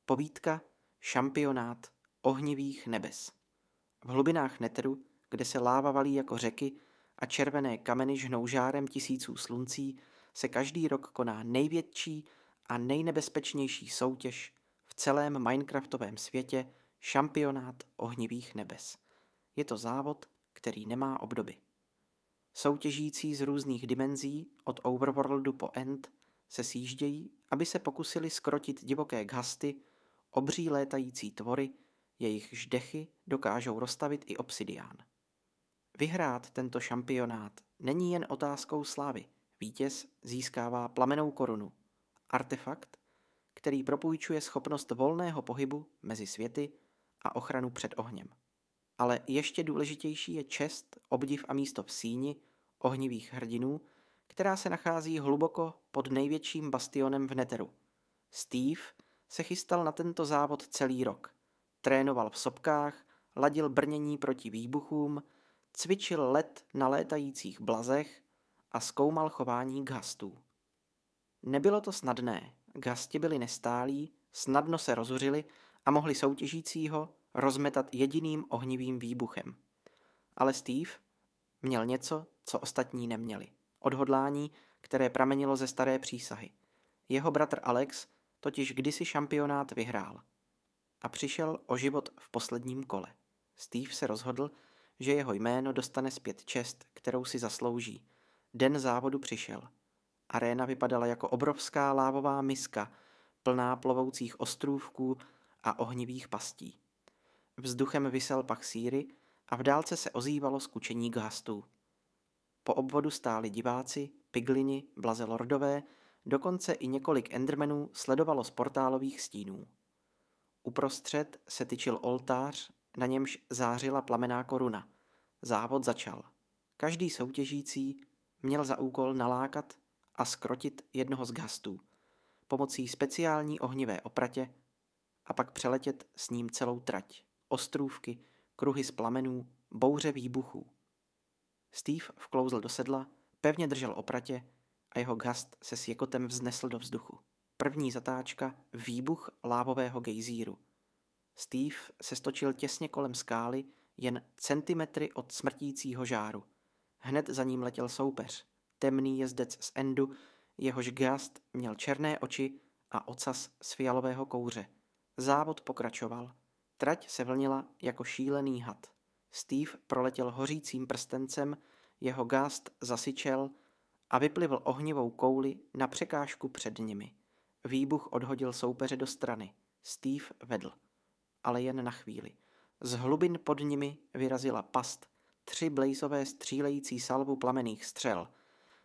Povídka Šampionát ohnivých nebes. V hlubinách Netheru, kde se láva valí jako řeky a červené kameny žhnou žárem tisíců sluncí, se každý rok koná největší a nejnebezpečnější soutěž v celém Minecraftovém světě Šampionát ohnivých nebes. Je to závod, který nemá obdoby. Soutěžící z různých dimenzí od Overworldu po End se sjíždějí, aby se pokusili skrotit divoké ghasty, obří létající tvory, jejichž dechy dokážou roztavit i obsidián. Vyhrát tento šampionát není jen otázkou slávy. Vítěz získává plamennou korunu, artefakt, který propůjčuje schopnost volného pohybu mezi světy a ochranu před ohněm. Ale ještě důležitější je čest, obdiv a místo v síni ohnivých hrdinů, která se nachází hluboko pod největším bastionem v Netheru. Steve se chystal na tento závod celý rok. Trénoval v sopkách, ladil brnění proti výbuchům, cvičil let na létajících blazech a zkoumal chování ghastů. Nebylo to snadné, ghasti byli nestálí, snadno se rozuřili a mohli soutěžícího rozmetat jediným ohnivým výbuchem. Ale Steve měl něco, co ostatní neměli. Odhodlání, které pramenilo ze staré přísahy. Jeho bratr Alex totiž kdysi šampionát vyhrál. A přišel o život v posledním kole. Steve se rozhodl, že jeho jméno dostane zpět čest, kterou si zaslouží. Den závodu přišel. Aréna vypadala jako obrovská lávová miska, plná plovoucích ostrůvků a ohnivých pastí. Vzduchem visel pach síry a v dálce se ozývalo skučení ghastů. Po obvodu stáli diváci, piglini, blaze lordové, dokonce i několik endermenů sledovalo z portálových stínů. Uprostřed se tyčil oltář, na němž zářila plamenná koruna. Závod začal. Každý soutěžící měl za úkol nalákat a skrotit jednoho z ghastů pomocí speciální ohnivé opratě a pak přeletět s ním celou trať, ostrůvky, kruhy z plamenů, bouře výbuchů. Steve vklouzl do sedla, pevně držel opratě a jeho ghast se s jekotem vznesl do vzduchu. První zatáčka, výbuch lávového gejzíru. Steve se stočil těsně kolem skály, jen centimetry od smrtícího žáru. Hned za ním letěl soupeř, temný jezdec z Endu, jehož ghast měl černé oči a ocas z fialového kouře. Závod pokračoval. Trať se vlnila jako šílený had. Steve proletěl hořícím prstencem, jeho ghast zasyčel a vyplivl ohnivou kouli na překážku před nimi. Výbuch odhodil soupeře do strany. Steve vedl. Ale jen na chvíli. Z hlubin pod nimi vyrazila past, 3 blazové střílející salvu plamenných střel.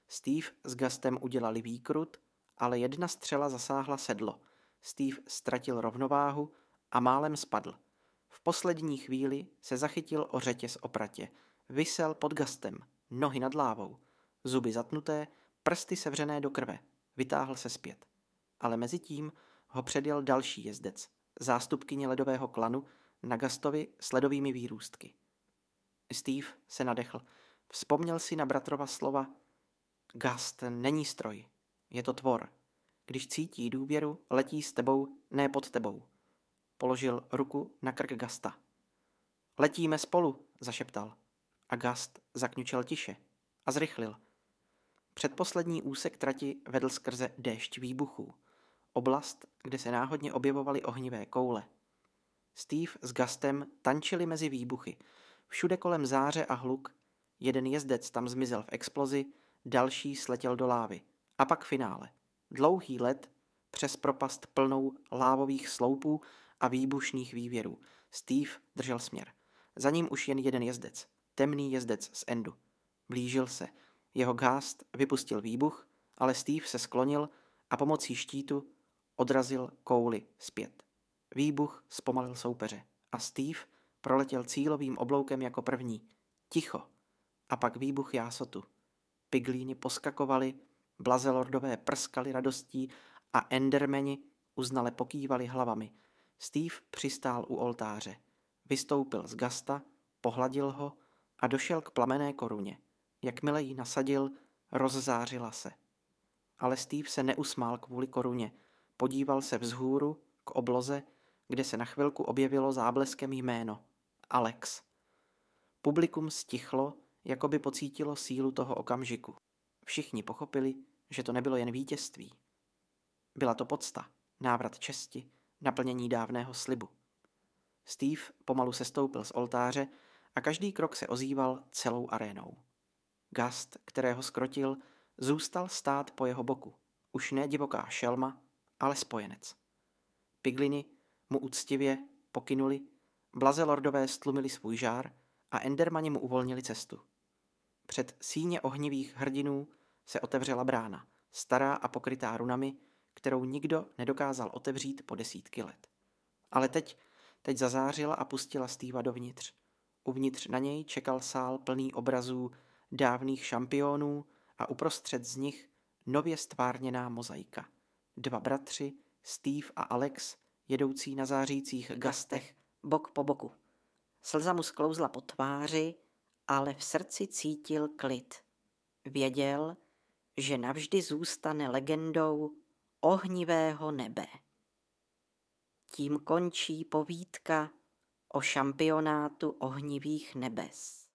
Steve s ghastem udělali výkrut, ale jedna střela zasáhla sedlo. Steve ztratil rovnováhu a málem spadl. V poslední chvíli se zachytil o řetěz opratě. Visel pod ghastem, nohy nad lávou, zuby zatnuté, prsty sevřené do krve. Vytáhl se zpět. Ale mezitím ho předjel další jezdec, zástupkyně ledového klanu, na ghastovi s ledovými výrůstky. Steve se nadechl. Vzpomněl si na bratrova slova: Ghast není stroj, je to tvor. Když cítí důvěru, letí s tebou, ne pod tebou. Položil ruku na krk ghasta. Letíme spolu, zašeptal. A ghast zakňučel tiše a zrychlil. Předposlední úsek trati vedl skrze déšť výbuchů. Oblast, kde se náhodně objevovaly ohnivé koule. Steve s ghastem tančili mezi výbuchy. Všude kolem záře a hluk. Jeden jezdec tam zmizel v explozi, další sletěl do lávy. A pak finále. Dlouhý let přes propast plnou lávových sloupů a výbušných vývěrů. Steve držel směr. Za ním už jen jeden jezdec. Temný jezdec z Endu. Blížil se. Jeho ghast vypustil výbuch, ale Steve se sklonil a pomocí štítu odrazil kouli zpět. Výbuch zpomalil soupeře a Steve proletěl cílovým obloukem jako první. Ticho. A pak výbuch jásotu. Piglíni poskakovali, blazelordové prskali radostí a endermeni uznale pokývali hlavami. Steve přistál u oltáře. Vystoupil z ghasta, pohladil ho a došel k plamenné koruně. Jakmile ji nasadil, rozzářila se. Ale Steve se neusmál kvůli koruně. Podíval se vzhůru, k obloze, kde se na chvilku objevilo zábleskem jméno Alex. Publikum stichlo, jako by pocítilo sílu toho okamžiku. Všichni pochopili, že to nebylo jen vítězství. Byla to podsta, návrat česti, naplnění dávného slibu. Steve pomalu sestoupil z oltáře a každý krok se ozýval celou arénou. Gast, kterého skrotil, zůstal stát po jeho boku. Už ne divoká šelma, ale spojenec. Pigliny mu úctivě pokynuli, blaze lordové stlumili svůj žár a endermani mu uvolnili cestu. Před síně ohnivých hrdinů se otevřela brána, stará a pokrytá runami, kterou nikdo nedokázal otevřít po desítky let. Ale teď zazářila a pustila Steva dovnitř. Uvnitř na něj čekal sál plný obrazů dávných šampionů a uprostřed z nich nově stvárněná mozaika. Dva bratři, Steve a Alex, jedoucí na zářících gastech bok po boku. Slza mu sklouzla po tváři, ale v srdci cítil klid. Věděl, že navždy zůstane legendou ohnivého nebe. Tím končí povídka o šampionátu ohnivých nebes.